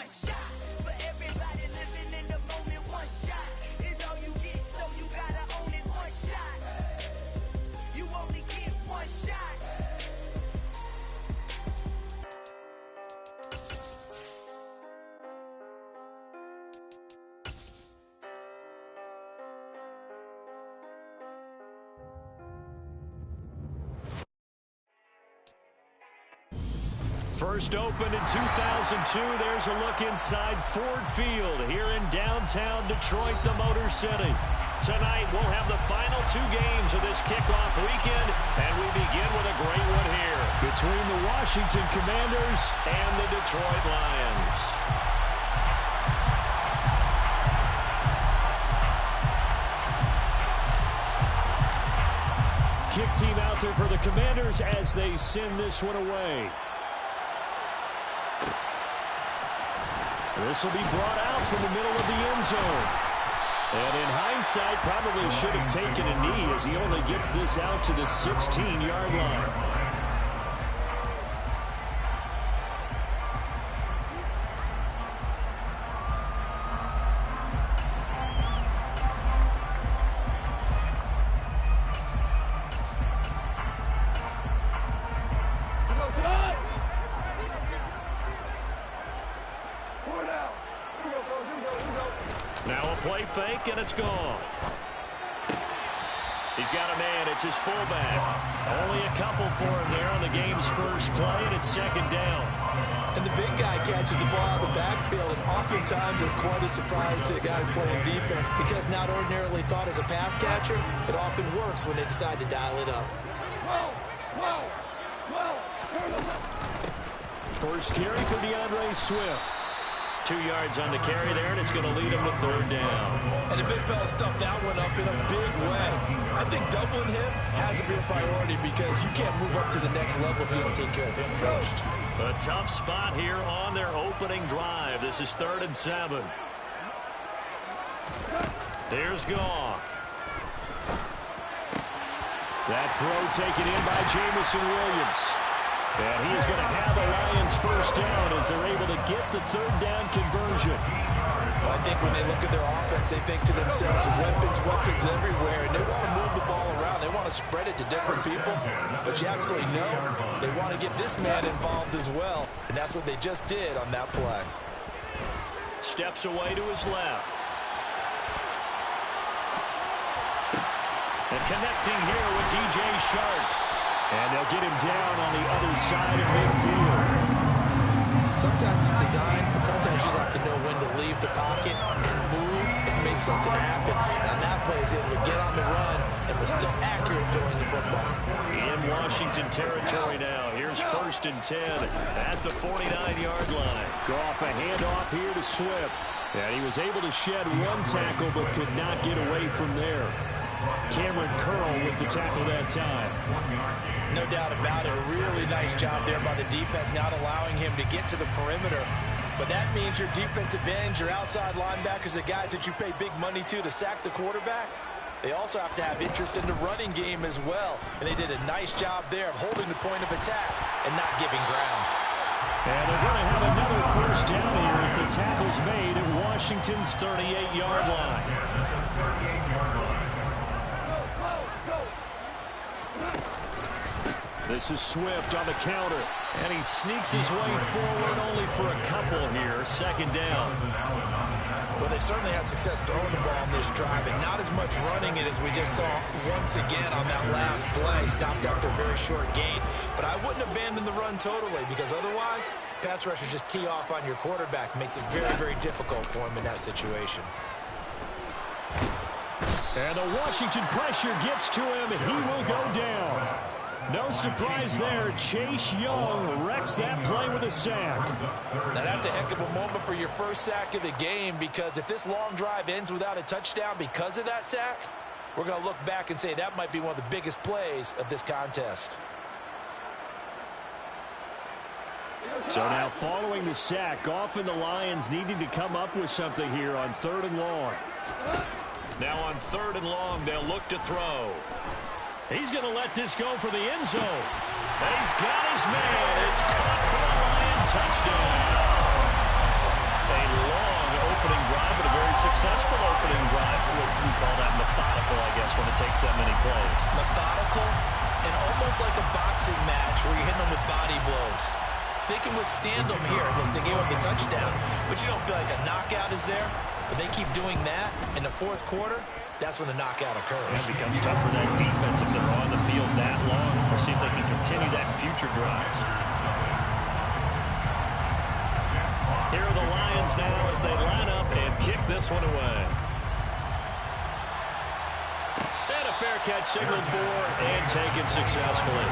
one shot. For everybody living in the moment, one shot is all you get, so you gotta own it. One shot, you only get one shot. First opened in 2002, there's a look inside Ford Field here in downtown Detroit, the Motor City. Tonight, we'll have the final 2 games of this kickoff weekend, and we begin with a great one here between the Washington Commanders and the Detroit Lions. Kick team out there for the Commanders as they send this one away. This will be brought out from the middle of the end zone. And in hindsight, probably should have taken a knee as he only gets this out to the 16-yard line. Fake, and it's gone. He's got a man. It's his fullback. Only a couple for him there on the game's first play, and it's second down. And the big guy catches the ball out of the backfield, and oftentimes it's quite a surprise to the guys playing defense because not ordinarily thought as a pass catcher, it often works when they decide to dial it up. First carry for DeAndre Swift. 2 yards on the carry there, and it's going to lead him to third down. And the big fella stuffed that one up in a big way. I think doubling him has to be a priority because you can't move up to the next level if you don't take care of him first. A tough spot here on their opening drive. This is 3rd and 7. There's Goff. That throw taken in by Jamison Williams. And he is going to have the Lions first down as they're able to get the third down conversion. Well, I think when they look at their offense, they think to themselves, weapons everywhere, and they want to move the ball around. They want to spread it to different people. But you absolutely know they want to get this man involved as well, and that's what they just did on that play. Steps away to his left. And connecting here with DJ Shark. And they'll get him down on the other side of midfield. Sometimes it's design, and sometimes you just have to know when to leave the pocket and move and make something happen. And that play is able to get on the run and was still accurate throwing the football. In Washington territory now. Here's 1st and 10 at the 49-yard line. Goff a handoff here to Swift. And he was able to shed one tackle but could not get away from there. Cameron Curl with the tackle that time. No doubt about it. A really nice job there by the defense, not allowing him to get to the perimeter. But that means your defensive ends, your outside linebackers, the guys that you pay big money to sack the quarterback, they also have to have interest in the running game as well. And they did a nice job there of holding the point of attack and not giving ground. And they're going to have another first down here as the tackle's made at Washington's 38-yard line. This is Swift on the counter, and he sneaks his way forward only for a couple here. 2nd down. Well, they certainly had success throwing the ball on this drive, and not as much running it as we just saw once again on that last play. Stopped after a very short gain. But I wouldn't abandon the run totally, because otherwise, pass rushers just tee off on your quarterback. Makes it very, very difficult for him in that situation. And the Washington pressure gets to him. He will go down. No surprise there. Chase Young wrecks that play with a sack. Now, that's a heck of a moment for your first sack of the game, because if this long drive ends without a touchdown because of that sack, we're going to look back and say that might be one of the biggest plays of this contest. So now following the sack, Goff and the Lions needing to come up with something here on 3rd and long. Now on 3rd and long, they'll look to throw. He's going to let this go for the end zone. And he's got his man. It's caught for a Lion touchdown. A long opening drive, but a very successful opening drive. We call that methodical, I guess, when it takes that many plays. Methodical and almost like a boxing match where you're hitting them with body blows. They can withstand them here. Look, they gave up the touchdown, but you don't feel like a knockout is there. But they keep doing that in the fourth quarter. That's when the knockout occurs. It becomes tough for that defense if they're on the field that long. We'll see if they can continue that in future drives. Here are the Lions now as they line up and kick this one away. And a fair catch signaled for and taken successfully.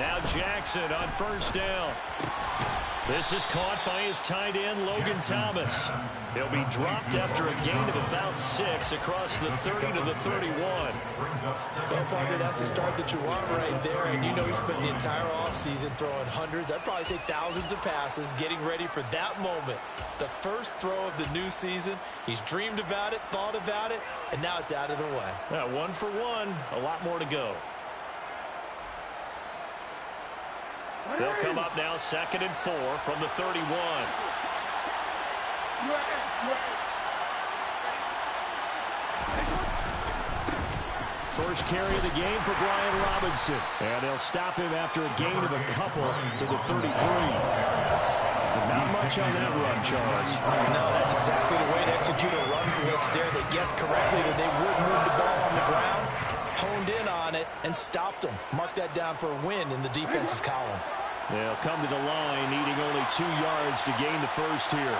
Now Jackson on first down. This is caught by his tight end, Logan Thomas. He'll be dropped after a gain of about 6 across the 30 to the 31. Well, partner, that's the start that you want right there. And you know he spent the entire offseason throwing hundreds, I'd probably say thousands of passes, getting ready for that moment. The first throw of the new season. He's dreamed about it, thought about it, and now it's out of the way. Yeah, 1 for 1, a lot more to go. They'll come up now 2nd and 4 from the 31. First carry of the game for Brian Robinson. And they'll stop him after a gain of a couple to the 33. Not much on that run, Charles. No, that's exactly the way to execute a run blitz there. They guessed correctly that they would move the ball on the ground, honed in on it, and stopped them. Mark that down for a win in the defense's column. They'll come to the line, needing only 2 yards to gain the first here.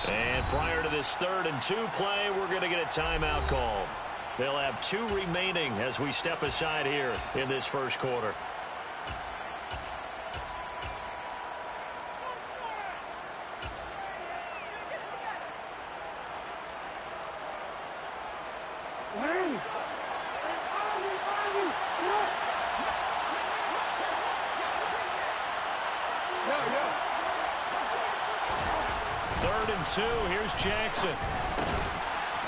And prior to this 3rd and 2 play, we're going to get a timeout call. They'll have 2 remaining as we step aside here in this first quarter. Here's Jackson.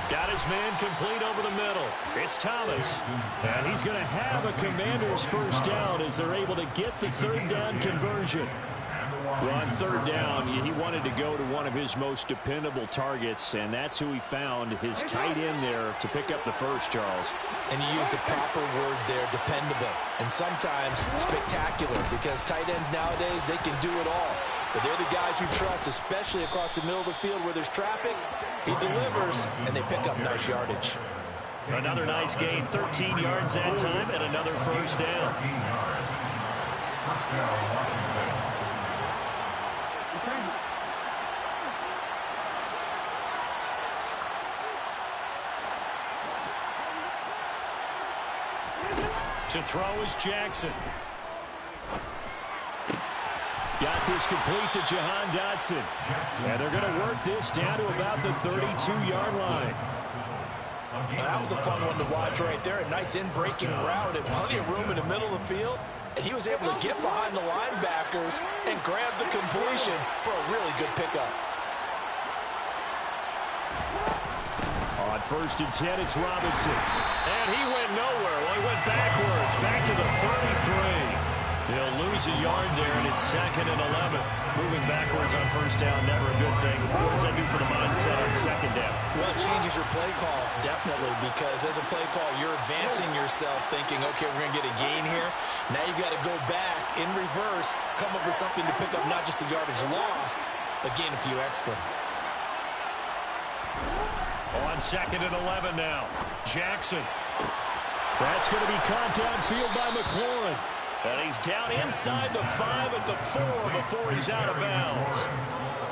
Got his man complete over the middle. It's Thomas. And he's going to have a Commander's first down as they're able to get the 3rd down conversion. Well, on 3rd down, he wanted to go to one of his most dependable targets, and that's who he found, his tight end there, to pick up the first, Charles. And you used the proper word there, dependable, and sometimes spectacular, because tight ends nowadays, they can do it all. But they're the guys you trust, especially across the middle of the field where there's traffic. He delivers, and they pick up nice yardage. Another nice gain, 13 yards that time, and another first down. To throw is Jackson. Got this complete to Jahan Dotson. And they're going to work this down to about the 32-yard line. Now, that was a fun one to watch right there. A nice in-breaking route and plenty of room in the middle of the field. And he was able to get behind the linebackers and grab the completion for a really good pickup. On 1st and 10, it's Robinson. And he went nowhere. Well, he went backwards, back to the 33. He'll lose a yard there, and it's 2nd and 11. Moving backwards on 1st down, never a good thing. What does that do for the mindset on 2nd down? Well, it changes your play call, definitely, because as a play call, you're advancing yourself thinking, okay, we're going to get a gain here. Now you've got to go back in reverse, come up with something to pick up not just the yardage lost, but gain a few extra. On 2nd and 11 now. Jackson. That's going to be caught downfield by McLaurin. And he's down inside the 5 at the 4 before he's out of bounds.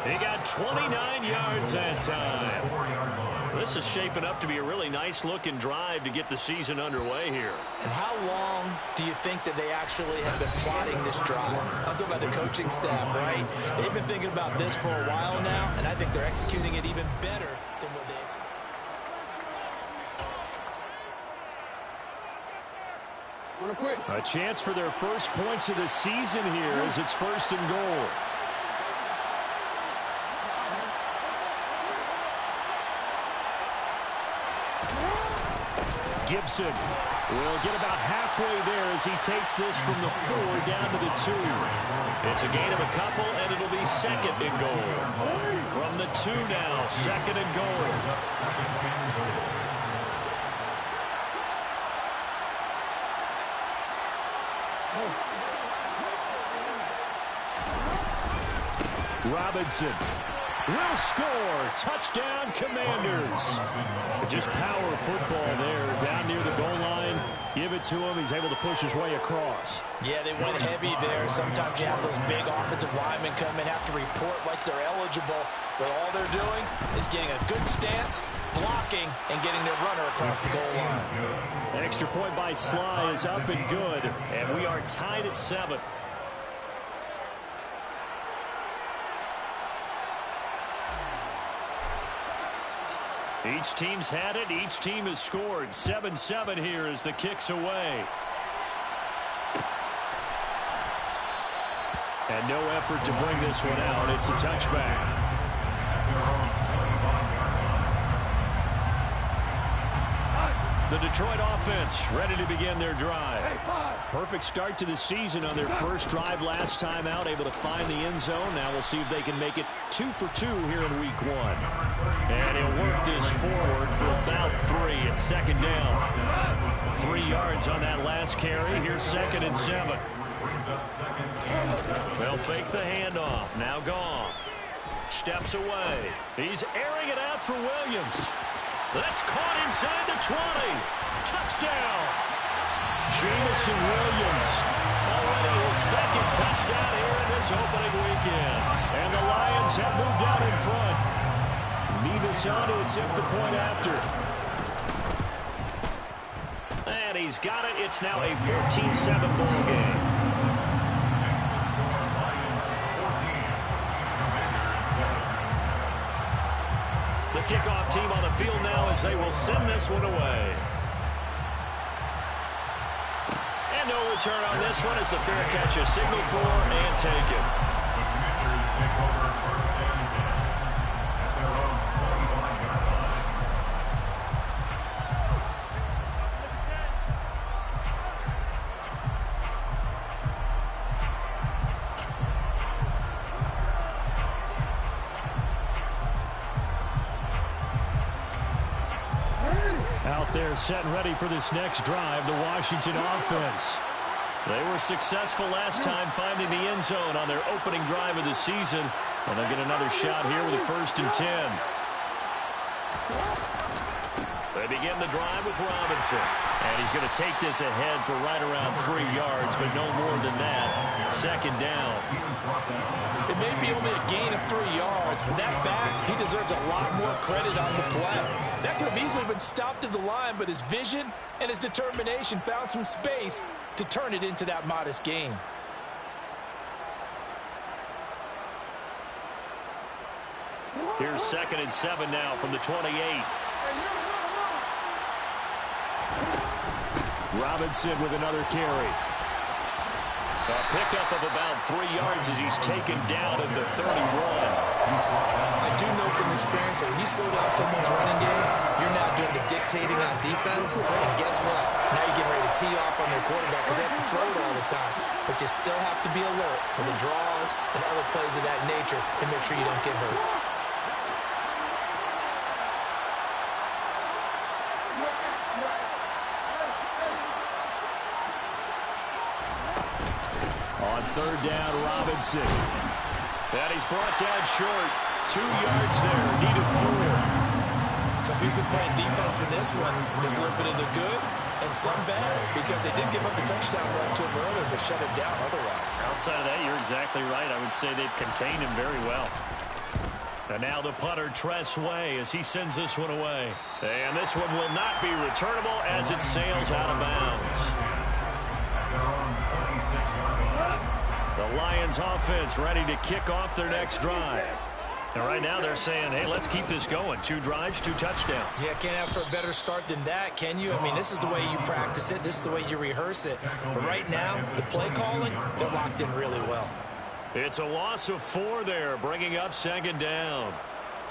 He got 29 yards that time. This is shaping up to be a really nice-looking drive to get the season underway here. And how long do you think that they actually have been plotting this drive? I'm talking about the coaching staff, right? They've been thinking about this for a while now, and I think they're executing it even better than what they expected. A chance for their first points of the season here as it's 1st and goal. Gibson will get about halfway there as he takes this from the 4 down to the 2. It's a gain of a couple, and it'll be 2nd and goal. From the 2 now, 2nd and goal. Robinson will score. Touchdown, Commanders. Just power football there down near the goal line. Give it to him. He's able to push his way across. Yeah, they went heavy there. Sometimes you have those big offensive linemen come in, have to report like they're eligible, but all they're doing is getting a good stance, blocking, and getting their runner across the goal line. An extra point by Sly is up and good, and we are tied at 7. Each team's had it. Each team has scored. 7-7 here as the kick's away. And no effort to bring this one out. It's a touchback. The Detroit offense ready to begin their drive. Perfect start to the season on their first drive last time out, able to find the end zone. Now we'll see if they can make it 2 for 2 here in week 1. And he'll work this forward for about 3 at 2nd down. 3 yards on that last carry. Here's 2nd and 7. They'll fake the handoff. Now Goff steps away. He's airing it out for Williams. That's caught inside the 20. Touchdown. Jamison Williams. Already his 2nd touchdown here in this opening weekend. And the Lions have moved out in front. Nevis on to attempt the point after. And he's got it. It's now a 14-7 ball game. The kickoff team on the field now as they will send this one away. And no return on this one as the fair catch is signaled for and taken. Out there set and ready for this next drive, the Washington offense. They were successful last time finding the end zone on their opening drive of the season. And they'll get another shot here with a 1st and 10. They begin the drive with Robinson. And he's going to take this ahead for right around 3 yards, but no more than that. 2nd down. It may be only a gain of 3 yards, but that back, he deserves a lot more credit on the play. That could have easily been stopped at the line, but his vision and his determination found some space to turn it into that modest gain. Here's 2nd and 7 now from the 28. Robinson with another carry. A pickup of about 3 yards as he's taken down at the 31. I do know from experience that when you slow down someone's running game, you're now doing the dictating on defense. And guess what? Now you're getting ready to tee off on their quarterback because they have to throw it all the time. But you still have to be alert for the draws and other plays of that nature and make sure you don't get hurt. On third down, Robinson. And he's brought down short. 2 yards there, needed 4. Some people playing defense in this one. There's a little bit of the good and some bad, because they did give up the touchdown run to him earlier, but shut him down otherwise. Outside of that, you're exactly right. I would say they've contained him very well. And now the punter, Tress Way, as he sends this one away. And this one will not be returnable as it sails out of bounds. The Lions offense ready to kick off their next drive. And right now they're saying, hey, let's keep this going. 2 drives, 2 touchdowns. Yeah, can't ask for a better start than that, can you? I mean, this is the way you practice it. This is the way you rehearse it. But right now, the play calling, they're locked in really well. It's a loss of 4 there, bringing up 2nd down.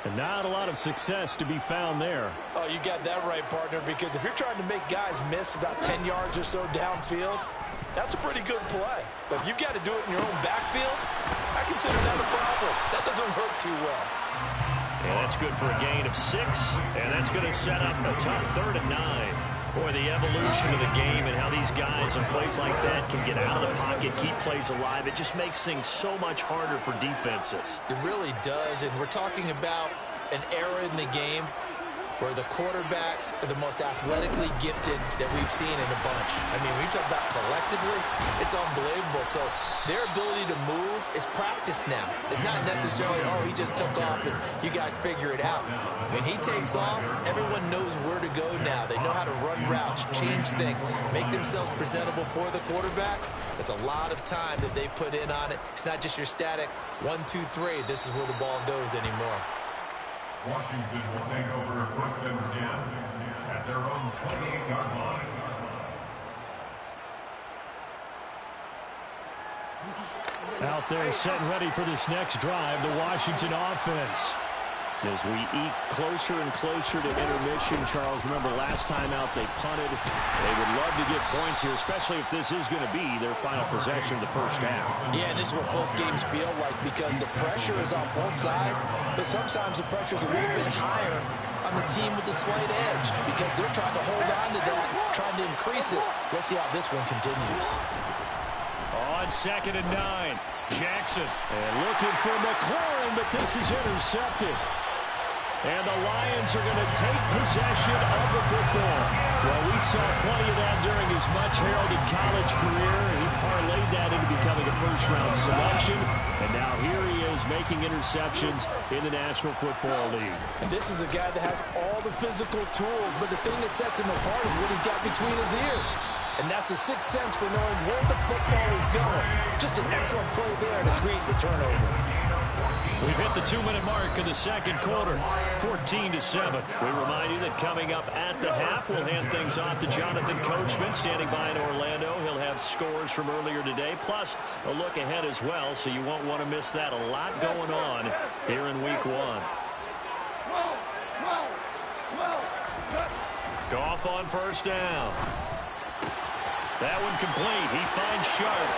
And not a lot of success to be found there. Oh, you got that right, partner, because if you're trying to make guys miss about 10 yards or so downfield, that's a pretty good play. But if you've got to do it in your own backfield, I consider that a problem. That doesn't work too well. And that's good for a gain of 6, and that's going to set up a tough 3rd and 9. Boy, the evolution of the game and how these guys in plays like that can get out of the pocket, keep plays alive, it just makes things so much harder for defenses. It really does, and we're talking about an era in the game where the quarterbacks are the most athletically gifted that we've seen in a bunch. I mean, when you talk about collectively, it's unbelievable. So their ability to move is practiced now. It's not necessarily, oh, he just took off and you guys figure it out. When he takes off, everyone knows where to go now. They know how to run routes, change things, make themselves presentable for the quarterback. That's a lot of time that they put in on it. It's not just your static 1, 2, 3. This is where the ball goes anymore. Washington will take over 1st and 10 at their own 28-yard line. Out there set and ready for this next drive, the Washington offense. As we eat closer and closer to intermission, Charles, remember last time out they punted. They would love to get points here, especially if this is going to be their final possession of the first half. Yeah, and this is what close games feel like, because the pressure is on both sides, but sometimes the pressure is a little bit higher on the team with the slight edge, because they're trying to hold on to that, trying to increase it. Let's see how this one continues. On 2nd and 9, Jackson. And looking for McLaurin, but this is intercepted. And the Lions are going to take possession of the football. Well, we saw plenty of that during his much-heralded college career. He parlayed that into becoming a first-round selection. And now here he is making interceptions in the National Football League. And this is a guy that has all the physical tools, but the thing that sets him apart is what he's got between his ears. And that's the sixth sense for knowing where the football is going. Just an excellent play there to create the turnover. We've hit the 2-minute mark in the second quarter, 14-7. We remind you that coming up at the half, we'll hand things off to Jonathan Coachman, standing by in Orlando. He'll have scores from earlier today, plus a look ahead as well, so you won't want to miss that. A lot going on here in Week 1. Goff on 1st down. That one complete. He finds Sharp.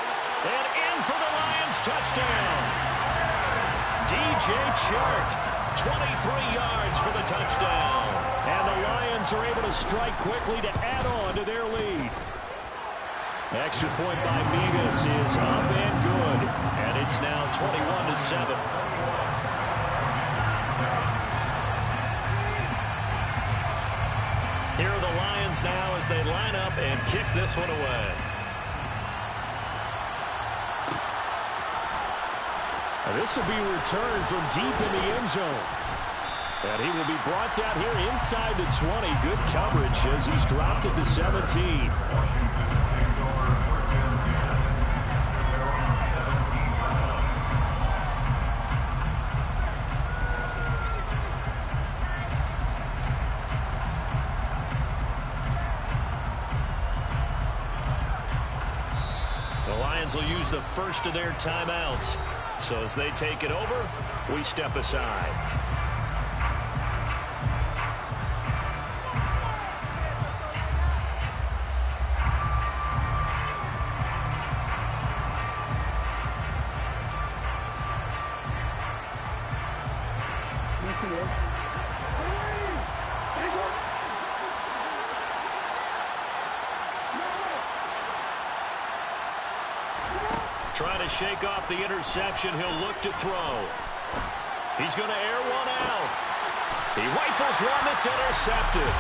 And in for the Lions touchdown. DJ Chark, 23 yards for the touchdown. And the Lions are able to strike quickly to add on to their lead. Extra point by Migas is up and good. And it's now 21-7. Here are the Lions now as they line up and kick this one away. And this will be returned from deep in the end zone. And he will be brought down here inside the 20. Good coverage as he's dropped at the 17. Washington takes over 1st and 10 at their own 17-yard line. The Lions will use the first of their timeouts. So as they take it over, we step aside. shake off the interception. He'll look to throw. He's going to air one out. He rifles one that's intercepted.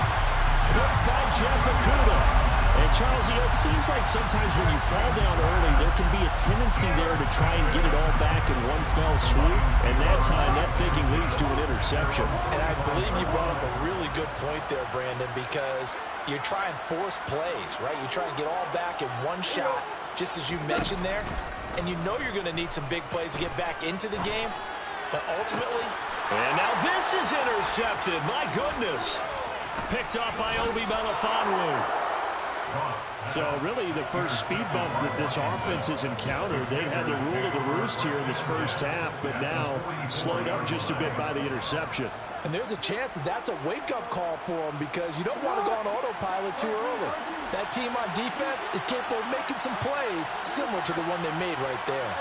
Picked by Wk1. And, Charles, it seems like sometimes when you fall down early, there can be a tendency there to try and get it all back in one fell swoop. And that time, that thinking leads to an interception. And I believe you brought up a really good point there, Brandon, because you're trying to force plays, right? You try and get all back in one shot, just as you mentioned there. And you know you're going to need some big plays to get back into the game. But ultimately... And now this is intercepted. My goodness. Picked off by Obi Melifonwu. So really the first speed bump that this offense has encountered, they had the rule of the roost here in this first half, but now slowed up just a bit by the interception. And there's a chance that that's a wake-up call for them because you don't want to go on autopilot too early. That team on defense is capable of making some plays similar to the one they made right there.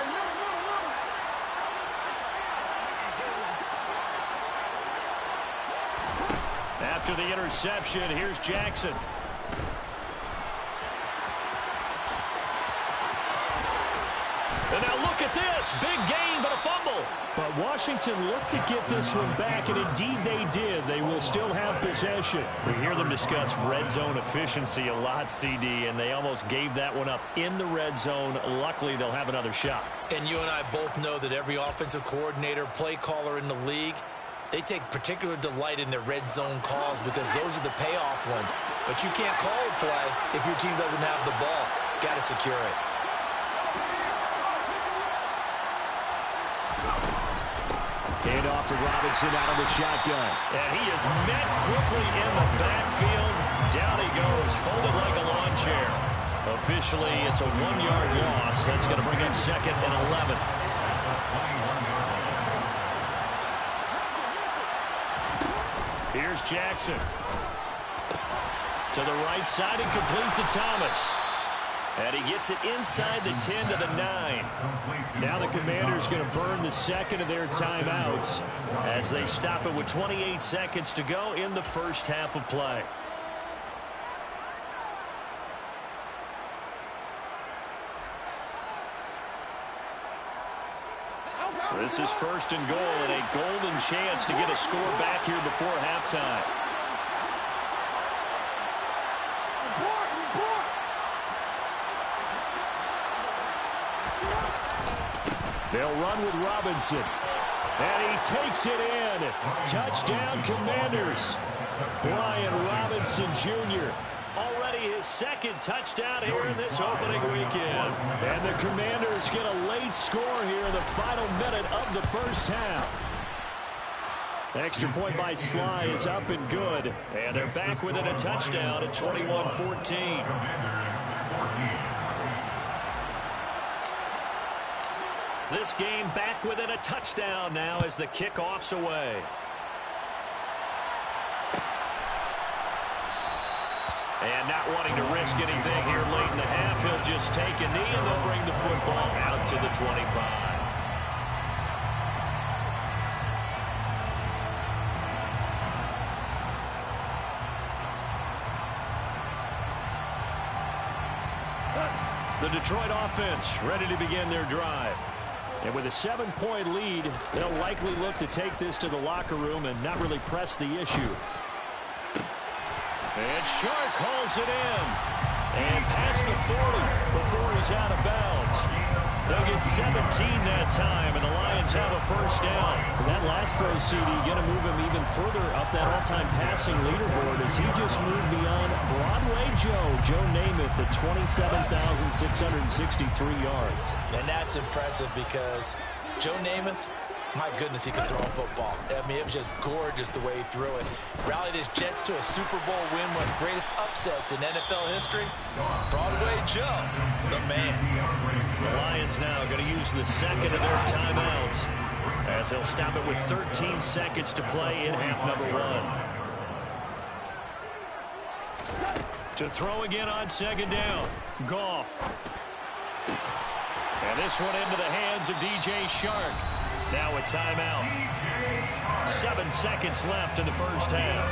After the interception, here's Jackson. And now look at this. Big gain, but a fumble. But Washington looked to get this one back, and indeed they did. They will still have possession. We hear them discuss red zone efficiency a lot, CD, and they almost gave that one up in the red zone. Luckily, they'll have another shot. And you and I both know that every offensive coordinator, play caller in the league, they take particular delight in their red zone calls because those are the payoff ones. But you can't call a play if your team doesn't have the ball. Got to secure it. Hand off to Robinson out of the shotgun. And he is met quickly in the backfield. Down he goes, folded like a lawn chair. Officially, it's a 1-yard loss. That's going to bring up 2nd and 11. Here's Jackson. To the right side and complete to Thomas. And he gets it inside the 10 to the 9. Now the Commanders going to burn the second of their timeouts as they stop it with 28 seconds to go in the first half of play. This is 1st and goal and a golden chance to get a score back here before halftime. They'll run with Robinson. And he takes it in. Touchdown, Commanders. Brian Robinson Jr. Already his 2nd touchdown here in this opening weekend. And the Commanders get a late score here in the final minute of the first half. Extra point by Sly is up and good. And they're back within a touchdown at 21-14. This game back within a touchdown now as the kickoff's away. And not wanting to risk anything here late in the half, he'll just take a knee and they'll bring the football out to the 25. The Detroit offense ready to begin their drive. And with a 7-point lead, they'll likely look to take this to the locker room and not really press the issue. And Shark hauls it in. And past the 40 before he's out of bounds. They'll get 17 that time, and the Lions have a first down. And that last throw, CD, going to move him even further up that all-time passing leaderboard as he just moved beyond Broadway Joe Namath at 27,663 yards. And that's impressive because Joe Namath, my goodness, he could throw a football. I mean, it was just gorgeous the way he threw it. Rallied his Jets to a Super Bowl win, one of the greatest upsets in NFL history. Broadway Joe, the man. The Lions now going to use the 2nd of their timeouts as they'll stop it with 13 seconds to play in half number 1. To throw again on 2nd down. Goff. And this one into the hands of DJ Shark. Now a timeout. 7 seconds left in the first half.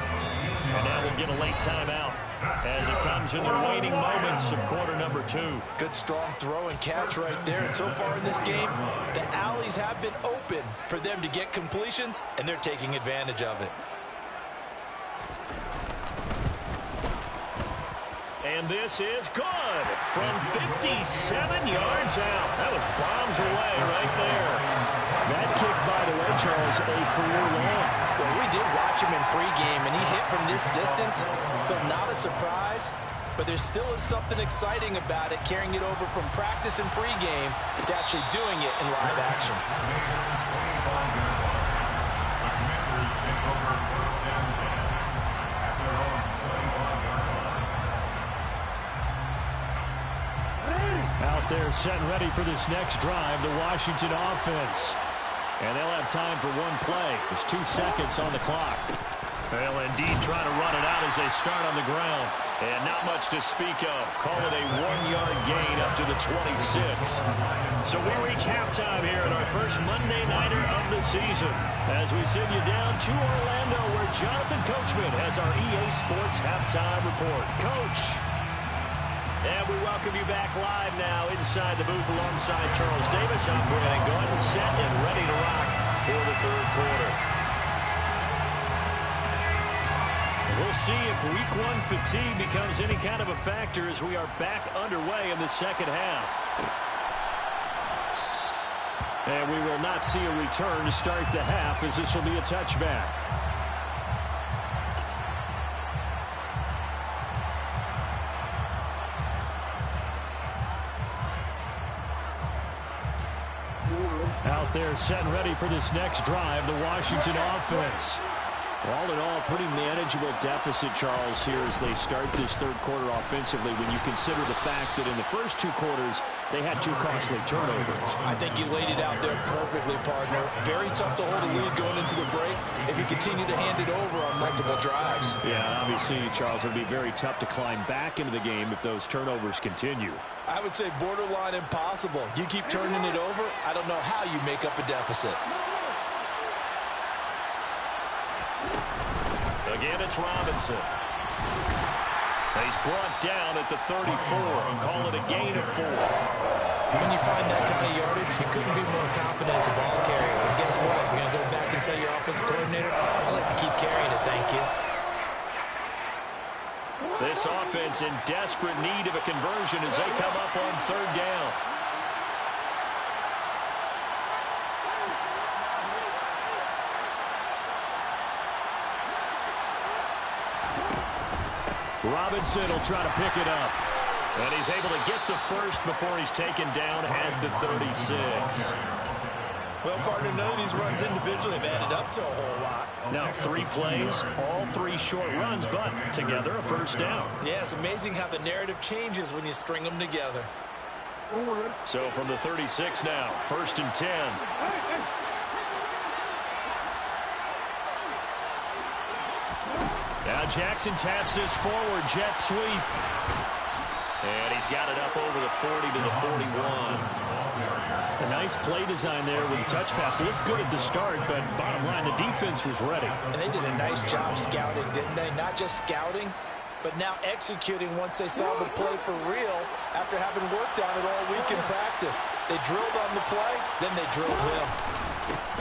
And now we'll get a late timeout. as it comes in the waning moments of quarter number 2. Good strong throw and catch right there. And so far in this game, the alleys have been open for them to get completions, and they're taking advantage of it. And this is good from 57 yards out. That was bombs away right there. That kick, by the way, Charles, a career long. Well, we did watch him in pregame, and he hit from this distance, so not a surprise. But there still is something exciting about it, carrying it over from practice and pregame to actually doing it in live action. Out there set and ready for this next drive, the Washington offense. And they'll have time for one play. There's 2 seconds on the clock. They'll indeed try to run it out as they start on the ground. And not much to speak of. Call it a 1-yard gain up to the 26. So we reach halftime here at our first Monday Nighter of the season, as we send you down to Orlando, where Jonathan Coachman has our EA Sports Halftime Report. Coach. And we welcome you back live now inside the booth alongside Charles Davis. I'm Brandon Gunn, set and ready to rock for the third quarter. We'll see if Week 1 fatigue becomes any kind of a factor as we are back underway in the second half. And we will not see a return to start the half, as this will be a touchback. Out there set and ready for this next drive, the Washington offense. All in all, pretty manageable deficit, Charles, here as they start this third quarter offensively, when you consider the fact that in the first 2 quarters, they had 2 costly turnovers. I think you laid it out there perfectly, partner. Very tough to hold a lead going into the break if you continue to hand it over on multiple drives. Yeah, obviously, Charles, it would be very tough to climb back into the game if those turnovers continue. I would say borderline impossible. You keep turning it over, I don't know how you make up a deficit. Again, it's Robinson. He's brought down at the 34. Call it a gain of 4. When you find that kind of yardage, you couldn't be more confident as a ball carrier. And guess what? You're going to go back and tell your offensive coordinator, I like to keep carrying it, thank you. This offense in desperate need of a conversion as they come up on third down. Robinson will try to pick it up. And he's able to get the first before he's taken down at the 36. Well, partner, none of these runs individually have added up to a whole lot. Now 3 plays, all 3 short runs, but together a first down. Yeah, it's amazing how the narrative changes when you string them together. So from the 36 now, 1st and 10. Now Jackson taps this forward, jet sweep. And he's got it up over the 40 to the 41. A nice play design there with the touch pass. Looked good at the start, but bottom line, the defense was ready. And they did a nice job scouting, didn't they? Not just scouting, but now executing once they saw the play for real after having worked on it all week in practice. They drilled on the play, then they drilled him.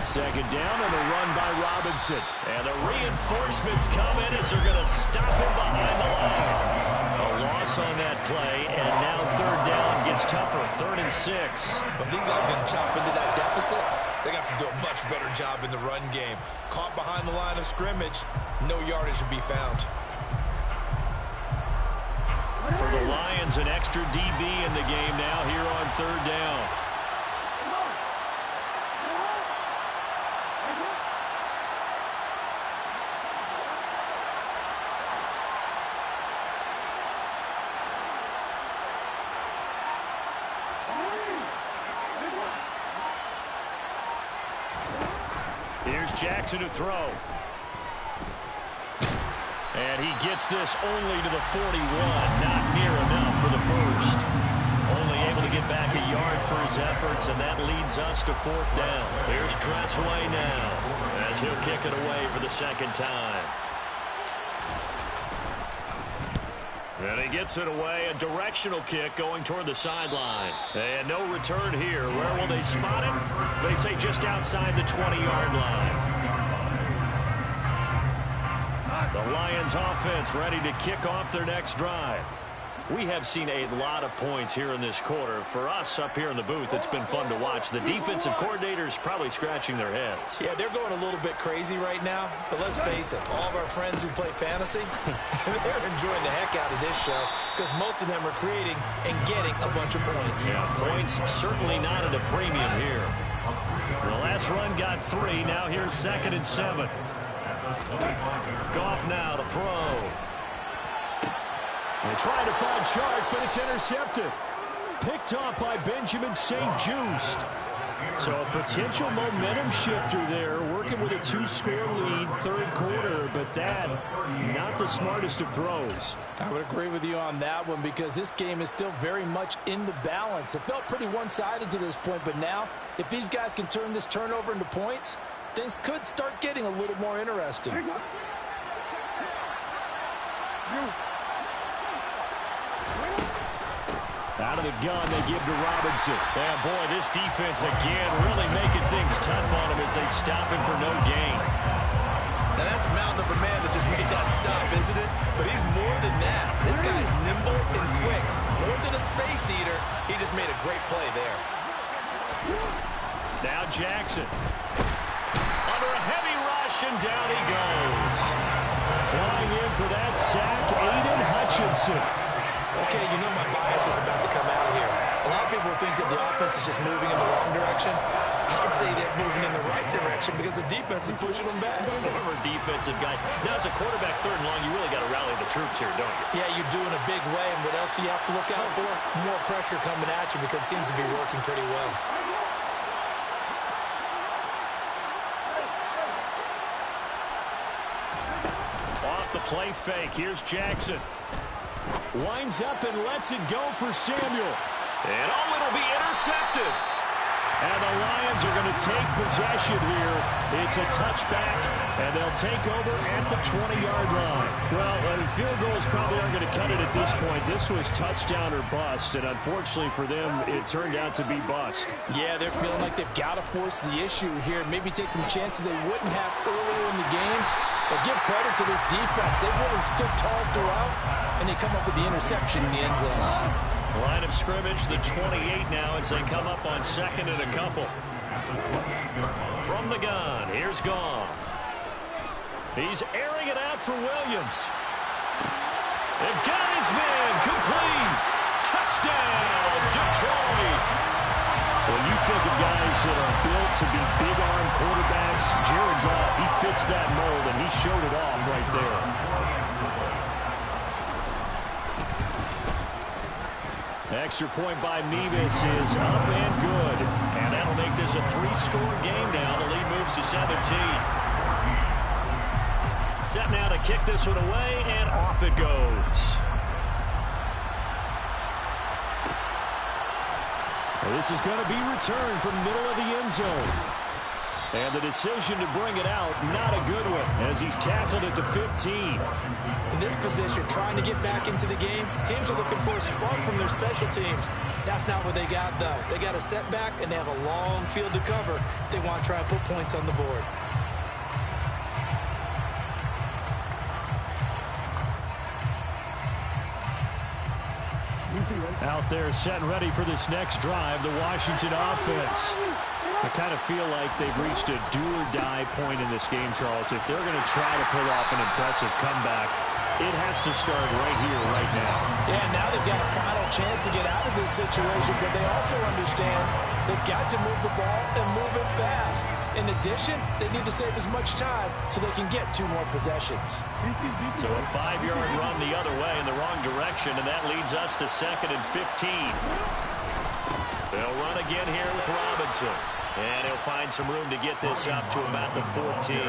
Second down and a run by Robinson. And the reinforcements come in as they're going to stop him behind the line. A loss on that play, and now third down gets tougher, 3rd and 6. But these guys are going to chop into that deficit. They got to do a much better job in the run game. Caught behind the line of scrimmage, no yardage to be found. For the Lions, an extra DB in the game now here on third down. Here's Jackson to throw. And he gets this only to the 41. Not near enough for the first. Only able to get back a yard for his efforts, and that leads us to 4th down. Here's Tressway now as he'll kick it away for the second time. And he gets it away, a directional kick going toward the sideline. And no return here. Where will they spot it? They say just outside the 20-yard line. The Lions offense ready to kick off their next drive. We have seen a lot of points here in this quarter. For us up here in the booth, it's been fun to watch. The defensive coordinators probably scratching their heads. Yeah, they're going a little bit crazy right now. But let's face it, all of our friends who play fantasy, they're enjoying the heck out of this show because most of them are creating and getting a bunch of points. Yeah, points certainly not at a premium here. The last run got 3. Now here's 2nd and 7. Goff now to throw. They try to find Chark, but it's intercepted. Picked off by Benjamin St-Juste. So a potential momentum shifter there, working with a 2-score lead, 3rd quarter, but that, not the smartest of throws. I would agree with you on that one because this game is still very much in the balance. It felt pretty one-sided to this point, but now, if these guys can turn this turnover into points, things could start getting a little more interesting. Out of the gun, they give to Robinson. And boy, this defense again really making things tough on him as they stop him for no gain. Now that's a mountain of a man that just made that stop, isn't it? But he's more than that. This guy's nimble and quick. More than a space eater, he just made a great play there. Now Jackson. Under a heavy rush, and down he goes. Flying in for that sack, Aiden Hutchinson. Okay, you know my bias is about to come out here. A lot of people think that the offense is just moving in the wrong direction. I'd say they're moving in the right direction because the defense is pushing them back. Former defensive guy. Now, as a quarterback 3rd and long, you really got to rally the troops here, don't you? Yeah, you do in a big way. And what else do you have to look out for? More pressure coming at you because it seems to be working pretty well. Off the play fake. Here's Jackson. Winds up and lets it go for Samuel. And it'll be intercepted. And the Lions are going to take possession here. It's a touchback, and they'll take over at the 20-yard line. Well, field goals probably aren't going to cut it at this point. This was touchdown or bust, and unfortunately for them, it turned out to be bust. Yeah, they're feeling like they've got to force the issue here. Maybe take some chances they wouldn't have earlier in the game. But give credit to this defense. They've really stood tall throughout, and they come up with the interception in the end zone. Line of scrimmage, the 28 now as they come up on 2nd and a couple. From the gun, here's Goff. He's airing it out for Williams. They've got his man, complete. Touchdown, Detroit. When you think of guys that are built to be big-arm quarterbacks, Jared Goff, he fits that mold, and he showed it off right there. Extra point by Mevis is up and good. And that'll make this a 3-score game now. The lead moves to 17. Set now to kick this one away, and off it goes. Well, this is going to be returned from middle of the end zone. And the decision to bring it out, not a good one, as he's tackled at the 15. In this position, trying to get back into the game, teams are looking for a spark from their special teams. That's not what they got, though. They got a setback, and they have a long field to cover if they want to try and put points on the board. Out there set and ready for this next drive, the Washington offense. I kind of feel like they've reached a do-or-die point in this game, Charles. If they're going to try to pull off an impressive comeback, it has to start right here, right now. Yeah, now they've got a final chance to get out of this situation, but they also understand they've got to move the ball and move it fast. In addition, they need to save as much time so they can get 2 more possessions. So a 5-yard run the other way in the wrong direction, and that leads us to 2nd and 15. They'll run again here with Robinson. And he'll find some room to get this up to about the 14.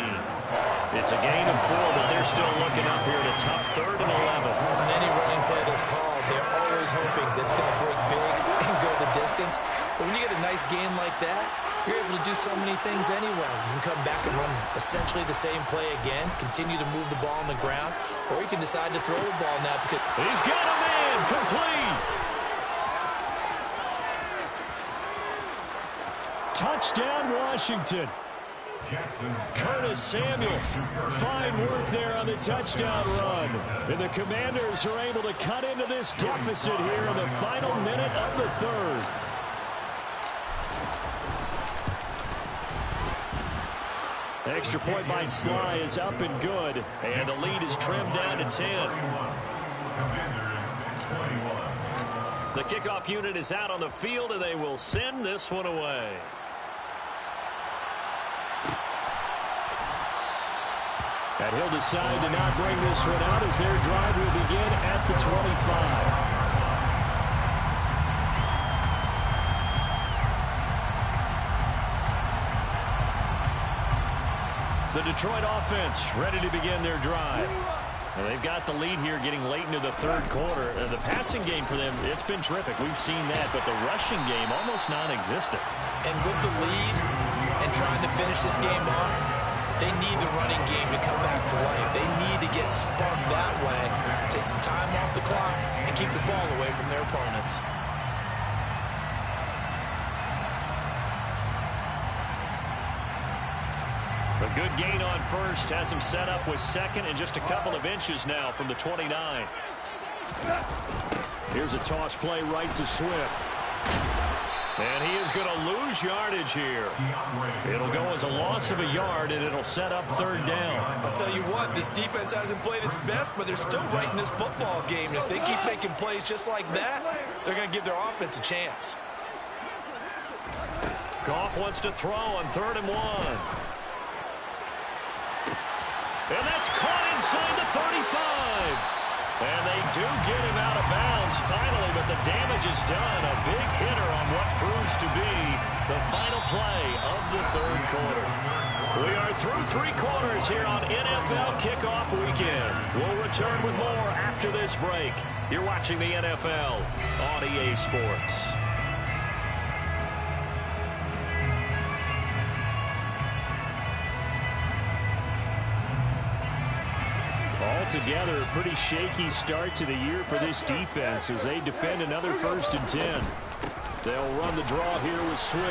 It's a gain of 4, but they're still looking up here at a tough 3rd and 11. On any running play that's called, they're always hoping that it's going to break big and go the distance. But when you get a nice gain like that, you're able to do so many things anyway. You can come back and run essentially the same play again, continue to move the ball on the ground, or he can decide to throw the ball now. Because he's got a man, complete. Touchdown, Washington. Curtis Samuel, fine work there on the touchdown run. And the Commanders are able to cut into this deficit here in the final minute of the third. Extra point by Sly is up and good. And the lead is trimmed down to 10. The kickoff unit is out on the field, and they will send this one away. And he'll decide to not bring this one out as their drive will begin at the 25. The Detroit offense ready to begin their drive. And they've got the lead here getting late into the third quarter. The passing game for them, it's been terrific. We've seen that, but the rushing game almost non-existent. And with the lead and trying to finish this game off, they need the running game to come back to life. They need to get sparked that way, take some time off the clock, and keep the ball away from their opponents. A good gain on first has him set up with second and just a couple of inches now from the 29. Here's a toss play right to Swift. And he is going to lose yardage here. It'll go as a loss of a yard, and it'll set up third down. I'll tell you what, this defense hasn't played its best, but they're still right in this football game. And if they keep making plays just like that, they're going to give their offense a chance. Goff wants to throw on 3rd and 1. And that's caught inside the 35. And they do get him out of bounds finally, but the damage is done. A big hitter on what proves to be the final play of the third quarter. We are through 3 quarters here on NFL Kickoff Weekend. We'll return with more after this break. You're watching the NFL on EA Sports. Altogether, a pretty shaky start to the year for this defense as they defend another 1st and 10. They'll run the draw here with Swift.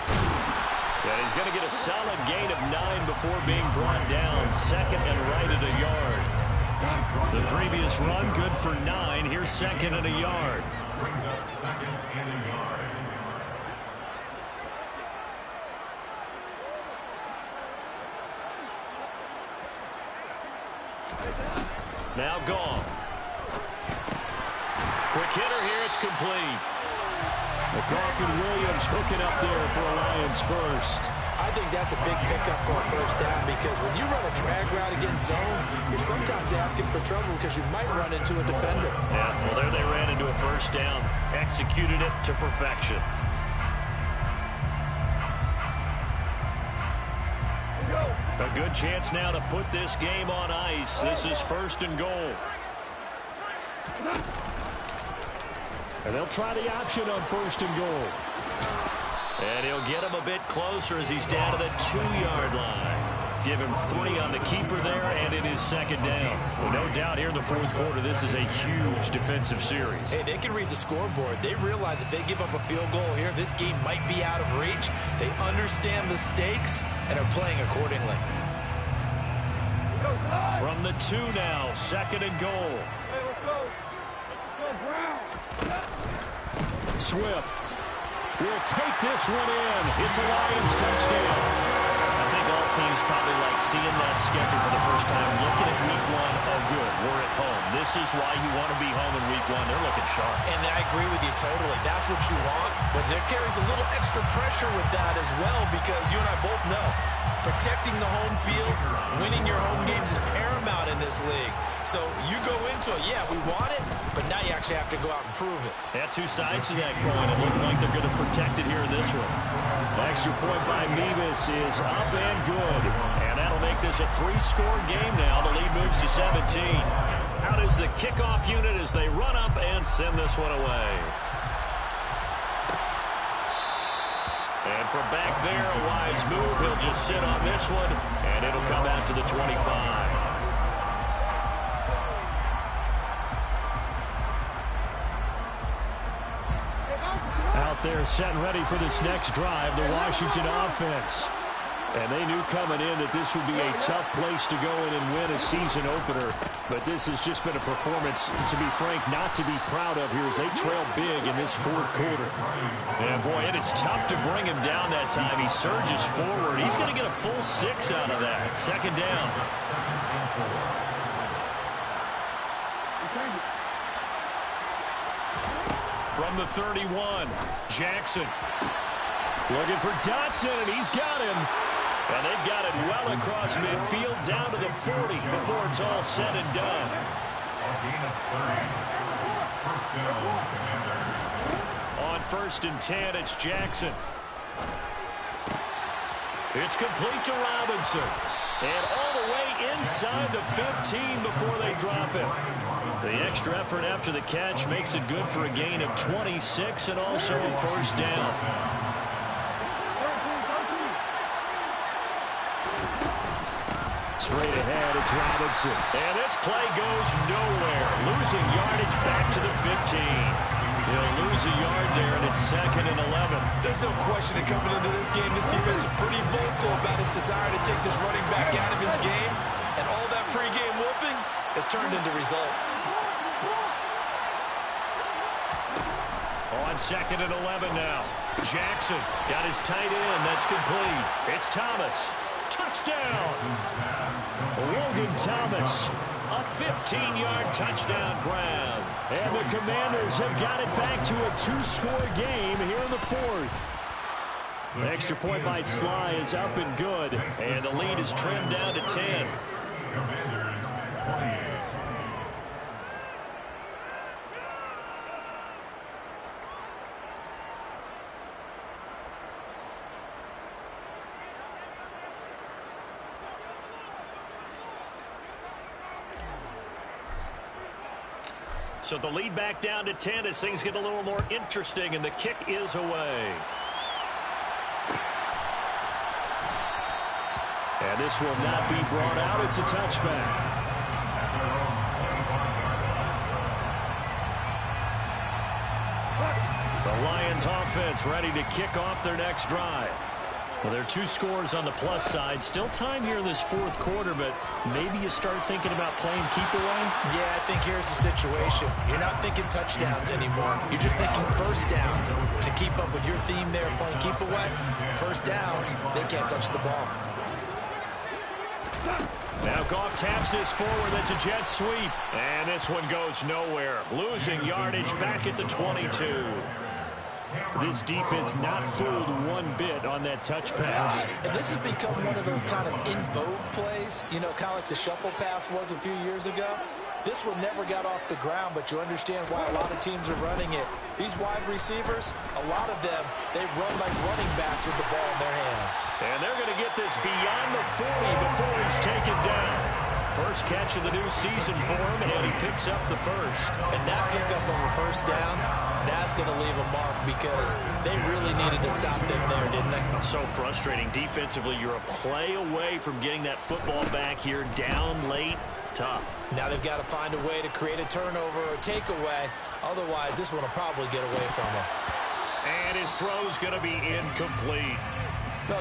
And he's going to get a solid gain of 9 before being brought down. 2nd and right at a yard. The previous run good for 9. Here's 2nd and a yard. Brings up 2nd and a yard. Now gone. Quick hitter here. It's complete. Goff and Williams hooking up there for a Lions first. I think that's a big pickup for a first down because when you run a drag route against zone, you're sometimes asking for trouble because you might run into a defender. Yeah, well, there they ran into a first down. Executed it to perfection. A good chance now to put this game on ice. This is 1st and goal. And they'll try the option on 1st and goal. And he'll get him a bit closer as he's down to the 2-yard line. Give him 3 on the keeper there, and it is 2nd down. Well, no doubt here in the 4th quarter, this is a huge defensive series. Hey, they can read the scoreboard. They realize if they give up a field goal here, this game might be out of reach. They understand the stakes and are playing accordingly. From the 2 now, 2nd and goal. Swift will take this one in. It's a Lions touchdown. I think all teams probably like seeing that schedule for the first time, looking at week 1. Oh, good, we're at home. This is why you want to be home in week 1. They're looking sharp. And I agree with you totally. That's what you want, but there carries a little extra pressure with that as well because you and I both know protecting the home field, winning your home games is paramount in this league. So you go into it, yeah, we want it, but now you actually have to go out and prove it. They have 2 sides to that coin. It looks like they're going to protect it here in this one. Extra point by Mevis is up and good. And that'll make this a 3-score game now. The lead moves to 17. Out is the kickoff unit as they run up and send this one away. And from back there, a wise move. He'll just sit on this one, and it'll come out to the 25. they're set and ready for this next drive, the Washington offense. And they knew coming in that this would be a tough place to go in and win a season opener. But this has just been a performance, to be frank, not to be proud of here as they trail big in this fourth quarter. And, boy, it is tough to bring him down that time. He surges forward. He's going to get a full 6 out of that. Second down. From the 31, Jackson. Looking for Dotson, and he's got him. And they've got it well across midfield down to the 40 before it's all said and done. On 1st and 10, it's Jackson. It's complete to Robinson. And all the way inside the 15 before they drop it. The extra effort after the catch makes it good for a gain of 26 and also a first down. Straight ahead, it's Robinson. And this play goes nowhere. Losing yardage back to the 15. He'll lose a yard there, and it's 2nd and 11. There's no question that coming into this game, this defense is pretty vocal about its desire to take this running back out of his game. And all that pregame wolfing has turned into results. On 2nd and 11 now. Jackson got his tight end. That's complete. It's Thomas. Touchdown! Logan Thomas. A 15-yard touchdown grab. And the Commanders have got it back to a 2-score game here in the fourth. The extra point by Sly is up and good. And the lead is trimmed down to 10. Commanders 28. So the lead back down to 10 as things get a little more interesting, and the kick is away. And this will not be brought out. It's a touchback. The Lions offense ready to kick off their next drive. Well, there are 2 scores on the plus side. Still time here in this fourth quarter, but maybe you start thinking about playing keep away? Yeah, I think here's the situation. You're not thinking touchdowns anymore. You're just thinking first downs. To keep up with your theme there, playing keep away, first downs, they can't touch the ball. Now Goff taps this forward. That's a jet sweep. And this one goes nowhere. Losing yardage back at the 22. This defense not fooled one bit on that touch pass. And this has become one of those kind of in vogue plays, you know, kind of like the shuffle pass was a few years ago. This one never got off the ground, but you understand why a lot of teams are running it. These wide receivers, a lot of them, they run like running backs with the ball in their hands. And they're going to get this beyond the 40 before it's taken down. First catch of the new season for him, and he picks up the first. And that pickup of a first down, that's going to leave a mark because they really needed to stop them there, didn't they? So frustrating. Defensively, you're a play away from getting that football back here down late. Tough. Now they've got to find a way to create a turnover or takeaway. Otherwise, this one will probably get away from them. And his throw's going to be incomplete.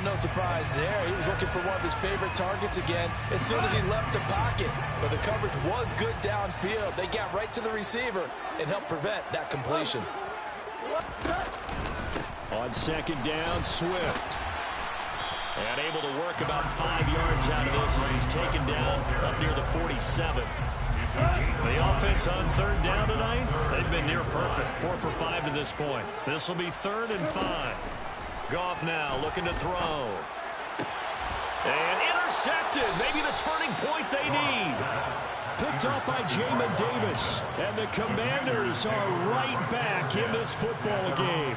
No surprise there. He was looking for one of his favorite targets again as soon as he left the pocket. But the coverage was good downfield. They got right to the receiver and helped prevent that completion. On second down, Swift. And able to work about 5 yards out of this as he's taken down up near the 47. The offense on third down tonight, they've been near perfect. 4 for 5 to this point. This will be 3rd and 5. Goff now looking to throw. And intercepted. Maybe the turning point they need. Picked off by Jamin Davis. And the Commanders are right back in this football game.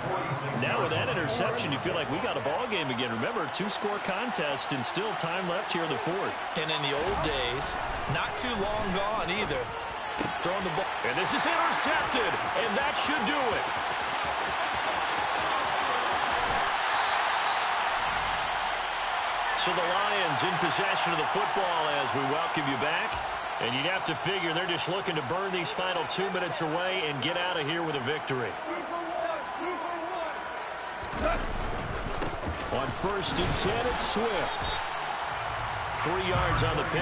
Now with that interception, you feel like we got a ball game again. Remember, 2-score contest and still time left here in the fourth. And in the old days, not too long gone either. Throwing the ball. And this is intercepted. And that should do it. So the Lions in possession of the football as we welcome you back. And you'd have to figure they're just looking to burn these final 2 minutes away and get out of here with a victory. On 1st and 10, it's Swift. 3 yards on the pick.